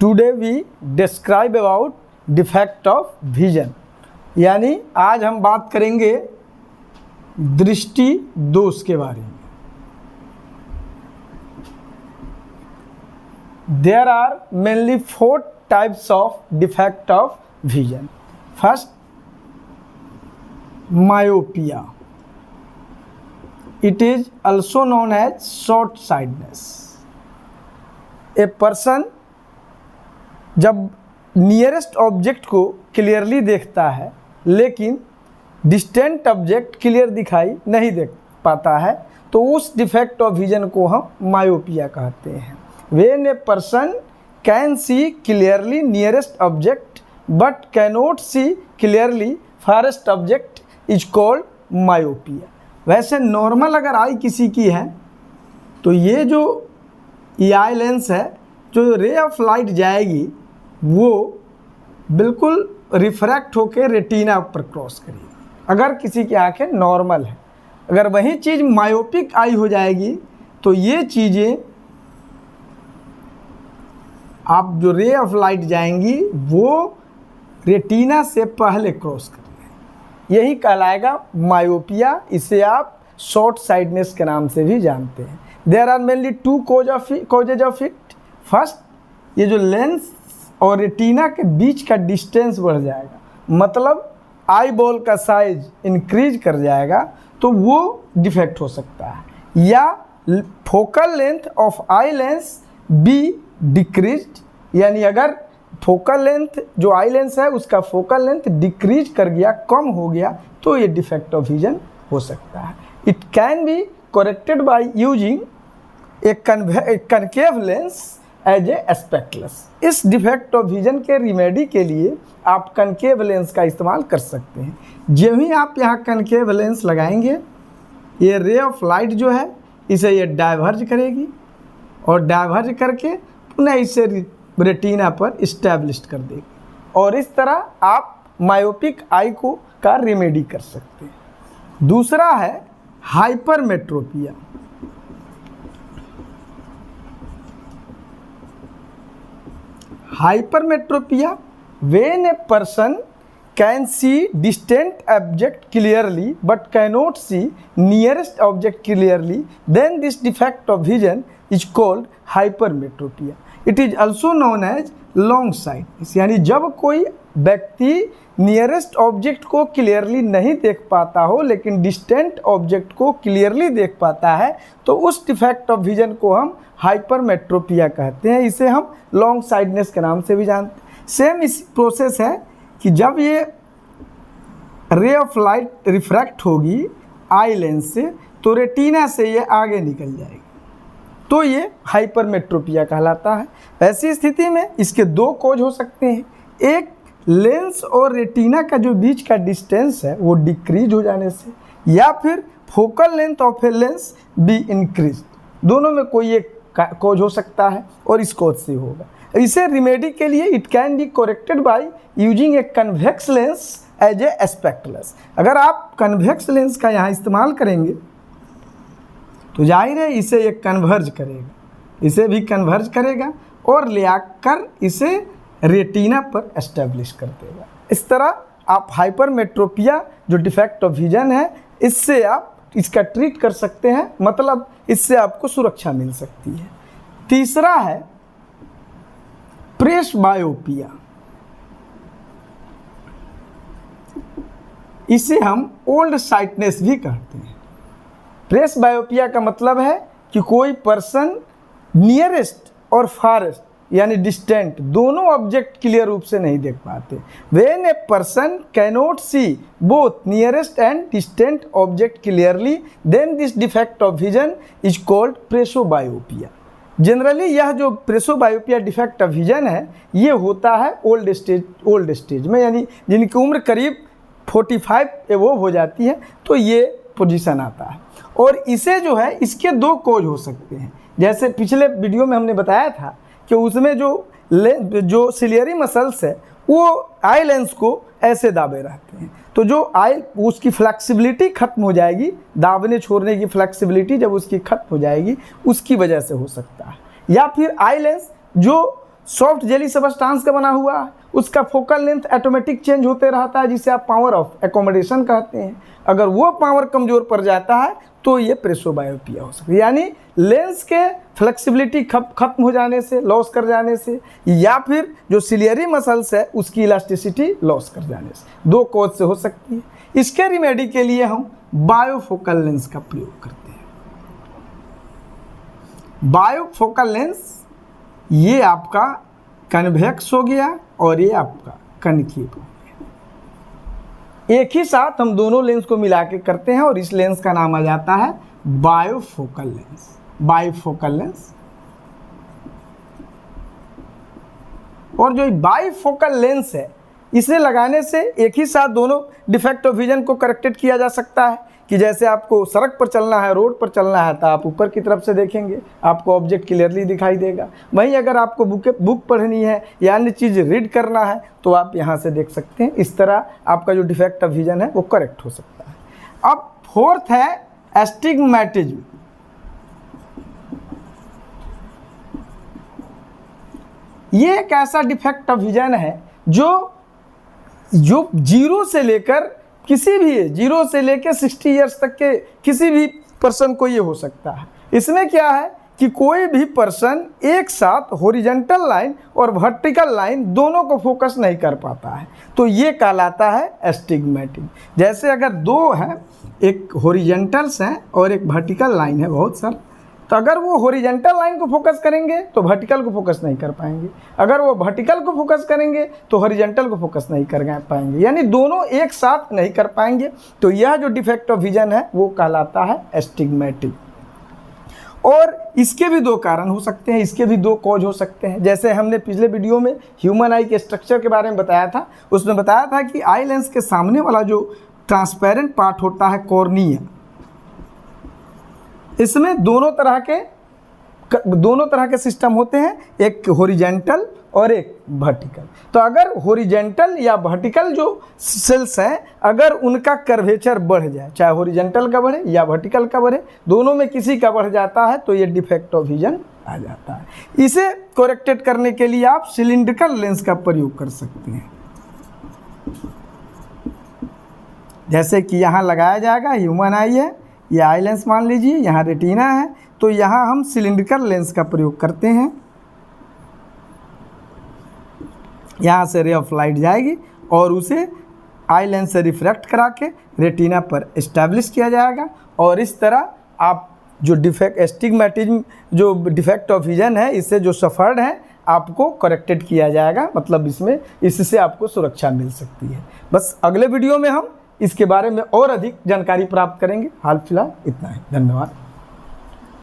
Today we describe about defect of vision, यानी आज हम बात करेंगे दृष्टि दोष के बारे में। There are mainly 4 types of defect of vision. First, myopia. It is also known as short sightedness. A person जब नियरेस्ट ऑब्जेक्ट को क्लियरली देखता है लेकिन डिस्टेंट ऑब्जेक्ट क्लियर दिखाई नहीं देख पाता है तो उस डिफेक्ट ऑफ विजन को हम मायोपिया कहते हैं। When a person can see clearly nearest object but cannot see clearly farest object is called myopia. वैसे नॉर्मल अगर आई किसी की है तो ये आई लेंस है, जो रे ऑफ लाइट जाएगी वो बिल्कुल रिफ्रैक्ट होकर रेटिना पर क्रॉस करेगी अगर किसी की आंखें नॉर्मल है। अगर वही चीज़ मायोपिक आई हो जाएगी तो ये चीज़ें आप जो रे ऑफ लाइट जाएंगी वो रेटिना से पहले क्रॉस करेगी, यही कहलाएगा मायोपिया। इसे आप शॉर्ट साइडनेस के नाम से भी जानते हैं। There are mainly 2 causes of it. First, ये जो लेंस और रेटिना के बीच का डिस्टेंस बढ़ जाएगा, मतलब आई बॉल का साइज इंक्रीज कर जाएगा तो वो डिफेक्ट हो सकता है। या focal length of eye lens be decreased, यानी अगर फोकल लेंथ जो आई लेंस है उसका फोकल लेंथ डिक्रीज कर गया, कम हो गया, तो ये डिफेक्ट ऑफ विजन हो सकता है। It can be corrected by using a concave lens as a spectacles. इस डिफेक्ट ऑफ विजन के रिमेडी के लिए आप कनकेव लेंस का इस्तेमाल कर सकते हैं। जब ही आप यहाँ कनकेव लेंस लगाएंगे, ये रे ऑफ लाइट जो है इसे ये डाइवर्ज करेगी और डाइवर्ज करके पुनः इसे रेटिना पर इस्टेब्लिश कर देगी और इस तरह आप मायोपिक आई को का रेमेडी कर सकते हैं। दूसरा है hypermetropia. Hypermetropia, when a person can see distant object clearly but cannot see nearest object clearly, then this defect of vision is called hypermetropia. It is also known as long sightness, यानी जब कोई व्यक्ति nearest object को clearly नहीं देख पाता हो लेकिन डिस्टेंट ऑब्जेक्ट को क्लियरली देख पाता है तो उस डिफेक्ट ऑफ विजन को हम हाइपरमेट्रोपिया कहते हैं। इसे हम लॉन्ग साइटनेस के नाम से भी जानते हैं। सेम इस प्रोसेस है कि जब ये रे ऑफ लाइट रिफ्रैक्ट होगी आई लेंस से तो रेटिना से ये आगे निकल जाएगी, तो ये हाइपरमेट्रोपिया कहलाता है। ऐसी स्थिति में इसके 2 कॉज हो सकते हैं। एक, लेंस और रेटिना का जो बीच का डिस्टेंस है वो डिक्रीज हो जाने से, या फिर focal length of a lens be increase. दोनों में कोई एक कॉज हो सकता है और इस कॉज से होगा। इसे रिमेडी के लिए it can be corrected by using a convex lens as a spectacles. अगर आप कन्वेक्स लेंस का यहाँ इस्तेमाल करेंगे तो जाहिर है इसे ये कन्वर्ज करेगा, इसे भी कन्वर्ज करेगा और ले आकर इसे रेटिना पर एस्टेब्लिश कर देगा। इस तरह आप हाइपरमेट्रोपिया जो डिफेक्ट ऑफ विजन है इससे आप इसका ट्रीट कर सकते हैं, मतलब इससे आपको सुरक्षा मिल सकती है। तीसरा है प्रेसबायोपिया। इसे हम ओल्ड साइटनेस भी कहते हैं। प्रेसबायोपिया का मतलब है कि कोई पर्सन नियरेस्ट और फारेस्ट यानी डिस्टेंट दोनों ऑब्जेक्ट क्लियर रूप से नहीं देख पाते। When a person cannot see both nearest and distant object clearly, then this defect of vision is called presbyopia. Generally यह जो प्रेसोबायोपिया डिफेक्ट ऑफ विजन है ये होता है ओल्ड स्टेज में, यानी जिनकी उम्र करीब 45 एवोव हो जाती है तो ये पोजीशन आता है। और इसे जो है इसके 2 कॉज हो सकते हैं। जैसे पिछले वीडियो में हमने बताया था कि उसमें जो सिलियरी मसल्स है वो आई लेंस को ऐसे दाबे रहते हैं, तो जो आई उसकी फ्लेक्सिबिलिटी खत्म हो जाएगी, दाबने छोड़ने की फ्लेक्सिबिलिटी जब उसकी खत्म हो जाएगी उसकी वजह से हो सकता है। या फिर आई लेंस जो सॉफ्ट जेली सबस्टांस का बना हुआ है, उसका फोकल लेंथ ऑटोमेटिक चेंज होते रहता है, जिसे आप पावर ऑफ एकोमोडेशन कहते हैं। अगर वो पावर कमज़ोर पड़ जाता है तो ये प्रेसोबायोपिया हो सकती है, यानी लेंस के फ्लेक्सिबिलिटी खत्म हो जाने से, लॉस कर जाने से, या फिर जो सिलियरी मसल्स है उसकी इलास्टिसिटी लॉस कर जाने से, दो कॉज से हो सकती है। इसके रिमेडी के लिए हम बायोफोकल लेंस का प्रयोग करते हैं। बायोफोकल लेंस ये आपका कन्वेक्स हो गया और ये आपका कनकेव हो गया। एक ही साथ हम दोनों लेंस को मिला के करते हैं और इस लेंस का नाम आ जाता है बायोफोकल लेंस। बायोफोकल लेंस, और जो बायोफोकल लेंस है इसे लगाने से एक ही साथ दोनों डिफेक्ट ऑफ विजन को करेक्टेड किया जा सकता है। कि जैसे आपको सड़क पर चलना है, रोड पर चलना है, तो आप ऊपर की तरफ से देखेंगे, आपको ऑब्जेक्ट क्लियरली दिखाई देगा। वहीं अगर आपको बुक पढ़नी है या अन्य चीज़ रीड करना है तो आप यहाँ से देख सकते हैं। इस तरह आपका जो डिफेक्ट ऑफ विजन है वो करेक्ट हो सकता है। अब फोर्थ है एस्टिग्मेटिज्म। ये एक ऐसा डिफेक्ट ऑफ विजन है जो जीरो से लेकर किसी भी 0 से लेकर 60 ईयर्स तक के किसी भी पर्सन को ये हो सकता है। इसमें क्या है कि कोई भी पर्सन एक साथ हॉरिजॉन्टल लाइन और वर्टिकल लाइन दोनों को फोकस नहीं कर पाता है, तो ये कहलाता है एस्टिग्मेटिज्म। जैसे अगर दो हैं, एक हॉरिजॉन्टल्स हैं और एक वर्टिकल लाइन है बहुत सर, तो अगर वो हॉरिजॉन्टल लाइन को फोकस करेंगे तो वर्टिकल को फोकस नहीं कर पाएंगे, अगर वो वर्टिकल को फोकस करेंगे तो हॉरिजॉन्टल को फोकस नहीं कर पाएंगे, यानी दोनों एक साथ नहीं कर पाएंगे। तो यह जो डिफेक्ट ऑफ विजन है वो कहलाता है एस्टिग्मेटिज्म। और इसके भी दो कारण हो सकते हैं, इसके भी दो कॉज हो सकते हैं। जैसे हमने पिछले वीडियो में ह्यूमन आई के स्ट्रक्चर के बारे में बताया था, उसमें बताया था कि आई लेंस के सामने वाला जो ट्रांसपेरेंट पार्ट होता है कॉर्निया, इसमें दोनों तरह के सिस्टम होते हैं, एक हॉरिजॉन्टल और एक वर्टिकल। तो अगर हॉरिजॉन्टल या वर्टिकल जो सेल्स हैं, अगर उनका कर्वेचर बढ़ जाए, चाहे हॉरिजॉन्टल का बढ़े या वर्टिकल का बढ़े, दोनों में किसी का बढ़ जाता है तो ये डिफेक्ट ऑफ विजन आ जाता है। इसे करेक्टेड करने के लिए आप सिलिंड्रिकल लेंस का प्रयोग कर सकते हैं। जैसे कि यहाँ लगाया जाएगा, ह्यूमन आई है, ये आई लेंस मान लीजिए, यहाँ रेटिना है, तो यहाँ हम सिलिंड्रिकल लेंस का प्रयोग करते हैं। यहाँ से रे ऑफ लाइट जाएगी और उसे आई लेंस से रिफ्रैक्ट करा के रेटिना पर एस्टैब्लिश किया जाएगा, और इस तरह आप जो एस्टिग्मेटिज्म जो डिफेक्ट ऑफ विजन है, इससे जो सफ़र्ड है आपको करेक्टेड किया जाएगा, मतलब इससे आपको सुरक्षा मिल सकती है। बस अगले वीडियो में हम इसके बारे में और अधिक जानकारी प्राप्त करेंगे। हाल फिलहाल इतना ही, धन्यवाद।